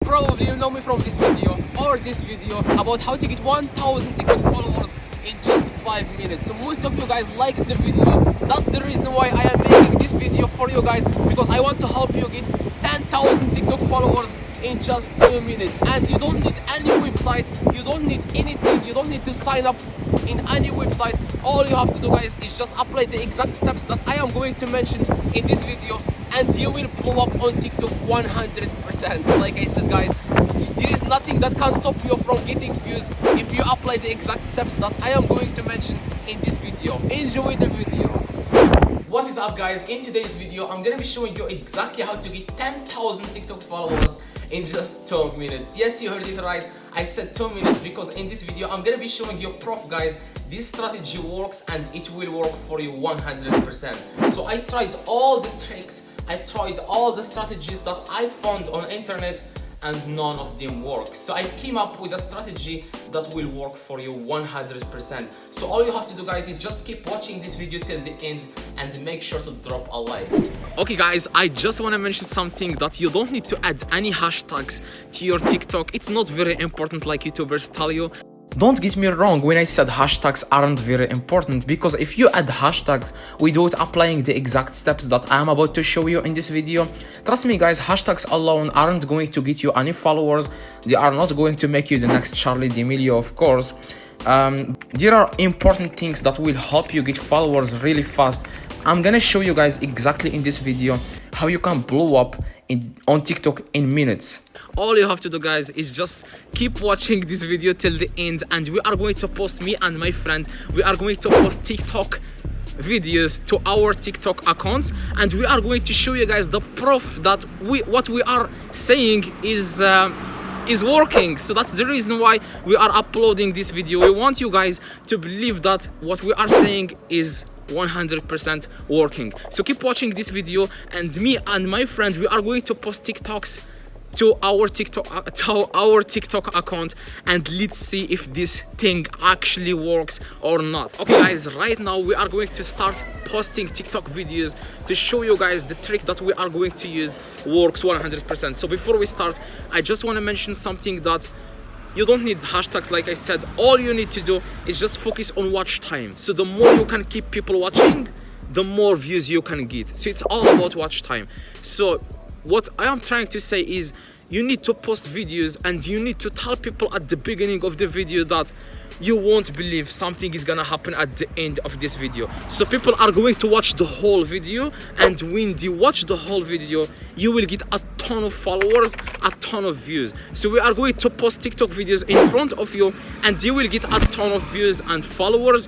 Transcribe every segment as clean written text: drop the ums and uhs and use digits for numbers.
probably you know me from this video or this video about how to get 1000 TikTok followers in just 5 minutes. So most of you guys like the video. That's the reason why I am making this video for you guys, because I want to help you get 10,000 TikTok followers in just 2 minutes. And you don't need any website, you don't need anything, you don't need to sign up in any website. All you have to do, guys, is just apply the exact steps that I am going to mention in this video, and you will blow up on TikTok 100%. Like I said, guys, there is nothing that can stop you from getting views if you apply the exact steps that I am going to mention in this video. Enjoy the video. What is up, guys? In today's video I'm gonna be showing you exactly how to get 10,000 TikTok followers in just 2 minutes. Yes, you heard it right, I said 2 minutes, because in this video I'm gonna be showing you proof, guys. This strategy works and it will work for you 100%. So I tried all the tricks, I tried all the strategies that I found on internet, and none of them work. So I came up with a strategy that will work for you 100%. So all you have to do, guys, is just keep watching this video till the end and make sure to drop a like. Okay, guys, I just want to mention something, that you don't need to add any hashtags to your TikTok. It's not very important like YouTubers tell you. Don't get me wrong when I said hashtags aren't very important, because if you add hashtags without applying the exact steps that I'm about to show you in this video, trust me, guys, hashtags alone aren't going to get you any followers. They are not going to make you the next Charli D'Amelio, of course. There are important things that will help you get followers really fast. I'm gonna show you guys exactly in this video how you can blow up on TikTok in minutes. All you have to do, guys, is just keep watching this video till the end, and we are going to post, me and my friend, we are going to post TikTok videos to our TikTok accounts, and we are going to show you guys the proof that what we are saying is working. So that's the reason why we are uploading this video. We want you guys to believe that what we are saying is 100% working. So keep watching this video, and me and my friend, we are going to post TikToks to our TikTok account, and let's see if this thing actually works or not. Okay, guys, right now we are going to start posting TikTok videos to show you guys the trick that we are going to use works 100%. So before we start, I just want to mention something, that you don't need hashtags. Like I said, all you need to do is just focus on watch time. So the more you can keep people watching, the more views you can get. So it's all about watch time. So what I am trying to say is, you need to post videos and you need to tell people at the beginning of the video that you won't believe something is gonna happen at the end of this video. So people are going to watch the whole video, and when they watch the whole video, you will get a ton of followers, a ton of views. So we are going to post TikTok videos in front of you, and you will get a ton of views and followers,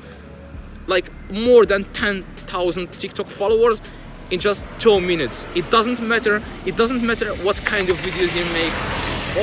like more than 10,000 TikTok followers in just 2 minutes. It doesn't matter what kind of videos you make.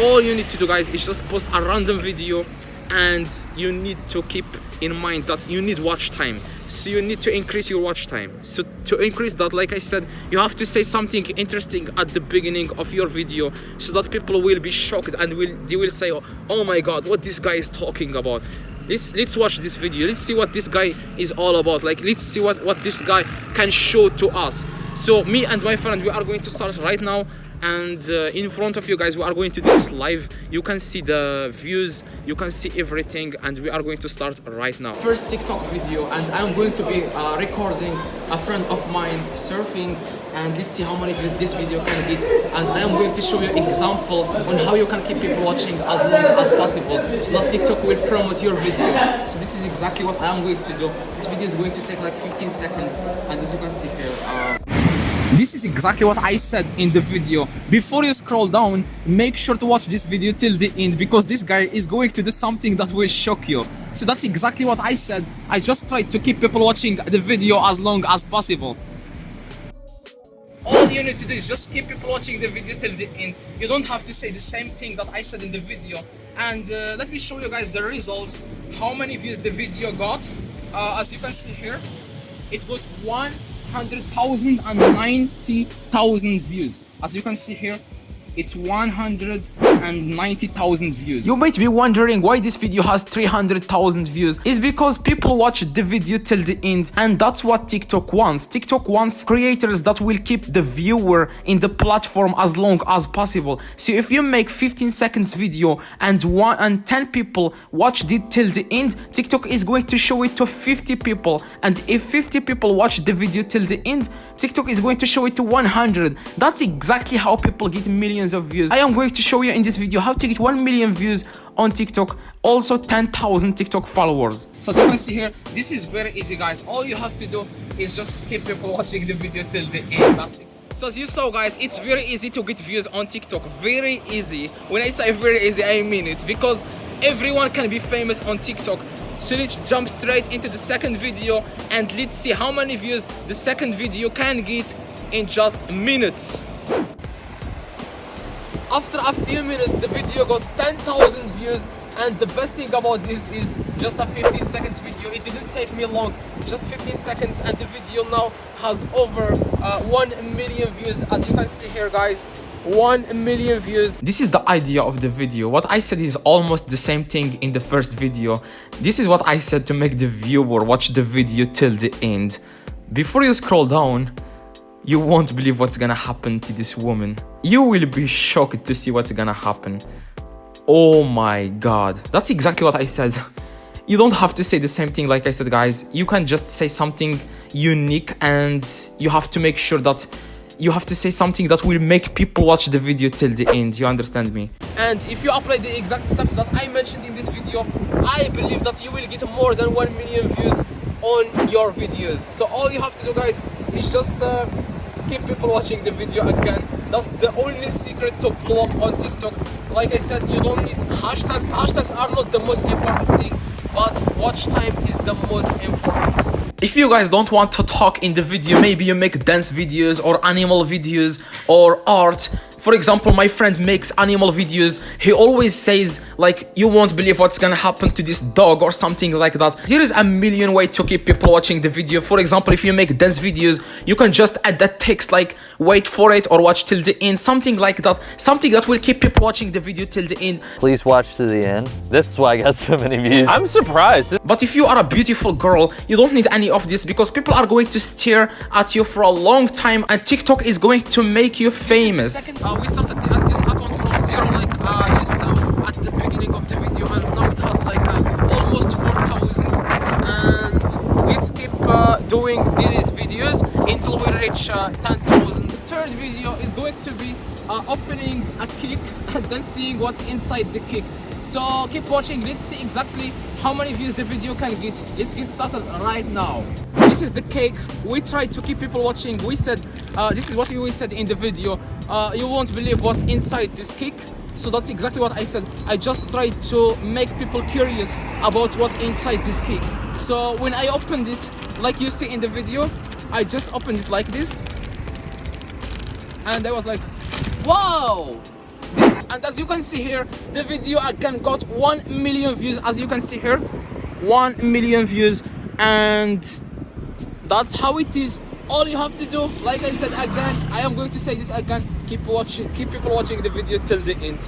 All you need to do, guys, is just post a random video, and you need to keep in mind that you need watch time. So you need to increase your watch time. So to increase that, like I said, you have to say something interesting at the beginning of your video, so that people will be shocked and they will say, oh my god, what this guy is talking about. Let's watch this video. Let's see what this guy is all about. Like, let's see what this guy can show to us. So me and my friend, we are going to start right now, and in front of you guys, we are going to do this live. You can see the views, you can see everything, and we are going to start right now. First TikTok video, and I'm going to be recording a friend of mine surfing, and let's see how many views this video can get. And I am going to show you an example on how you can keep people watching as long as possible, so that TikTok will promote your video. So this is exactly what I am going to do. This video is going to take like 15 seconds, and as you can see here, this is exactly what I said in the video. Before you scroll down, make sure to watch this video till the end, because this guy is going to do something that will shock you. So that's exactly what I said. I just tried to keep people watching the video as long as possible. All you need to do is just keep people watching the video till the end. You don't have to say the same thing that I said in the video. And let me show you guys the results, how many views the video got. As you can see here, it got 100,000 and 90,000 views. As you can see here, it's 190,000 views. You might be wondering why this video has 300,000 views. It's because people watch the video till the end, and that's what TikTok wants. TikTok wants creators that will keep the viewer in the platform as long as possible. So if you make 15 seconds video and 10 people watched it till the end, TikTok is going to show it to 50 people, and if 50 people watch the video till the end, TikTok is going to show it to 100. That's exactly how people get millions of views. I am going to show you in this video how to get 1 million views on TikTok, also 10,000 TikTok followers. So as you can see here, this is very easy, guys. All you have to do is just keep people watching the video till the end. That's it. So as you saw, guys, it's very easy to get views on TikTok. Very easy. When I say very easy, I mean it, because everyone can be famous on TikTok. So let's jump straight into the second video and let's see how many views the second video can get in just minutes. After a few minutes, the video got 10,000 views, and the best thing about this is just a 15 seconds video. It didn't take me long, just 15 seconds, and the video now has over 1 million views. As you can see here, guys, 1 million views. This is the idea of the video. What I said is almost the same thing in the first video. This is what I said to make the viewer watch the video till the end. Before you scroll down, you won't believe what's gonna happen to this woman. You will be shocked to see what's gonna happen. Oh my god. That's exactly what I said. You don't have to say the same thing like I said, guys. You can just say something unique, and you have to make sure that you have to say something that will make people watch the video till the end. You understand me? And if you apply the exact steps that I mentioned in this video, I believe that you will get more than 1 million views on your videos. So all you have to do, guys, is just keep people watching the video again. That's the only secret to blow up on TikTok. Like I said, you don't need hashtags. Hashtags are not the most important thing, but watch time is the most important. If you guys don't want to talk in the video, maybe you make dance videos or animal videos or art. For example, my friend makes animal videos. He always says, like, you won't believe what's gonna happen to this dog or something like that. There is a million ways to keep people watching the video. For example, if you make dance videos, you can just add that text like, wait for it or watch till the end, something like that. Something that will keep people watching the video till the end. Please watch to the end. This is why I got so many views. I'm surprised. But if you are a beautiful girl, you don't need any of this, because people are going to stare at you for a long time, and TikTok is going to make you famous. We started this account from zero, like you saw at the beginning of the video, and now it has like almost 4,000. And let's keep doing these videos until we reach 10,000. The third video is going to be opening a cake and then seeing what's inside the cake. So keep watching. Let's see exactly how many views the video can get. Let's get started right now. This is the cake. We tried to keep people watching. We said, this is what we said in the video. You won't believe what's inside this cake. So that's exactly what I said. I just tried to make people curious about what's inside this cake. So when I opened it, like you see in the video, I just opened it like this. And I was like, wow! And as you can see here, the video again got 1 million views. As you can see here, 1 million views. And that's how it is. All you have to do, like I said again, I am going to say this again, keep people watching the video till the end.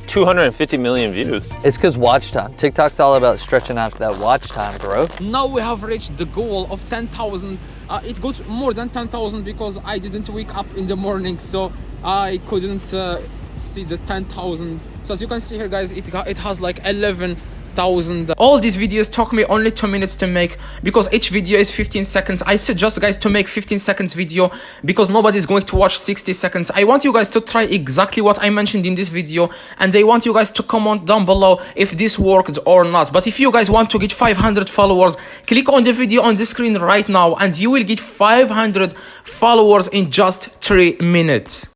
250 million views. It's because watch time. TikTok's all about stretching out that watch time, bro. Now we have reached the goal of 10,000. It got more than 10,000 because I didn't wake up in the morning, so I couldn't see the 10,000. So as you can see here, guys, it has like 11,000. All these videos took me only 2 minutes to make, because each video is 15 seconds. I suggest, guys, to make 15 seconds video, because nobody's going to watch 60 seconds. I want you guys to try exactly what I mentioned in this video, and I want you guys to comment down below if this worked or not. But if you guys want to get 500 followers, click on the video on the screen right now and you will get 500 followers in just 3 minutes.